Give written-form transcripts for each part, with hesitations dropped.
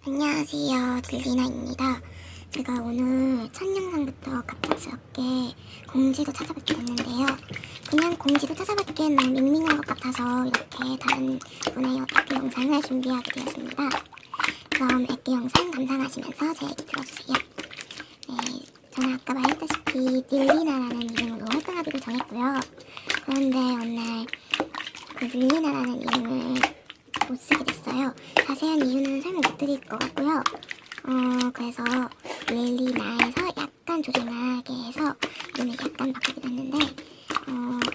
안녕하세요, 릴리나입니다. 제가 오늘 첫 영상부터 갑작스럽게 공지도 찾아뵙게 됐는데요. 그냥 공지도 찾아뵙기엔 너무 밍밍한 것 같아서 이렇게 다른 분의 액기 영상을 준비하게 되었습니다. 그럼 액기 영상 감상하시면서 제 얘기 들어주세요. 네, 저는 아까 말했다시피 릴리나라는 이름으로 활동하기로 정했고요. 그런데 어느 날 그 릴리나라는 이름을 못 쓰게 됐어요. 자세한 이유는 설명 못 드릴 것 같고요. 그래서 릴리나에서 약간 조용하게 해서 이름을 약간 바꾸게 됐는데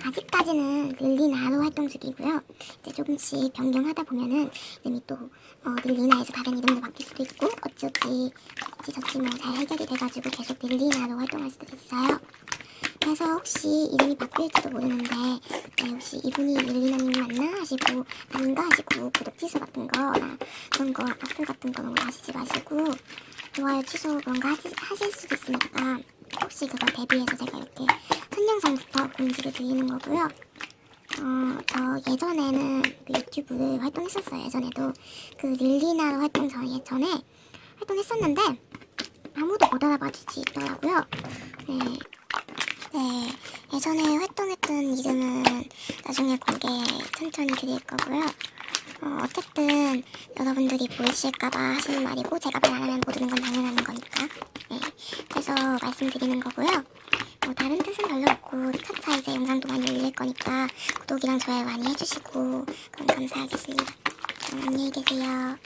아직까지는 릴리나로 활동 중이고요. 이제 조금씩 변경하다 보면은 이름이 또 릴리나에서 다른 이름도 바뀔 수도 있고 어찌저찌 뭐 잘 해결이 돼가지고 계속 릴리나로 활동할 수도 있어요. 그래서 혹시 이름이 바뀔지도 모르는데 그때 혹시 이분이 릴리나님 맞나 하시고 아닌가 하시고 구독 취소 같은 거나 그런 거 악플 같은 거 너무 하시지 마시고 좋아요 취소 그런 거 하실 수도 있으니까 혹시 그거 대비해서 제가 이렇게 첫 영상부터 공지를 드리는 거고요. 저 예전에는 그 유튜브를 활동했었어요. 예전에도 그 릴리나로 활동 전에 활동했었는데 아무도 못 알아봐 주시더라고요. 네, 예전에 활동했던 이름은 나중에 공개 천천히 드릴 거고요. 어쨌든 여러분들이 보이실까봐 하시는 말이고 제가 말 안 하면 모르는 건 당연한 거니까. 네, 그래서 말씀드리는 거고요. 다른 뜻은 별로 없고 차차 이제 영상도 많이 올릴 거니까 구독이랑 좋아요 많이 해주시고 그럼 감사하겠습니다. 그럼 안녕히 계세요.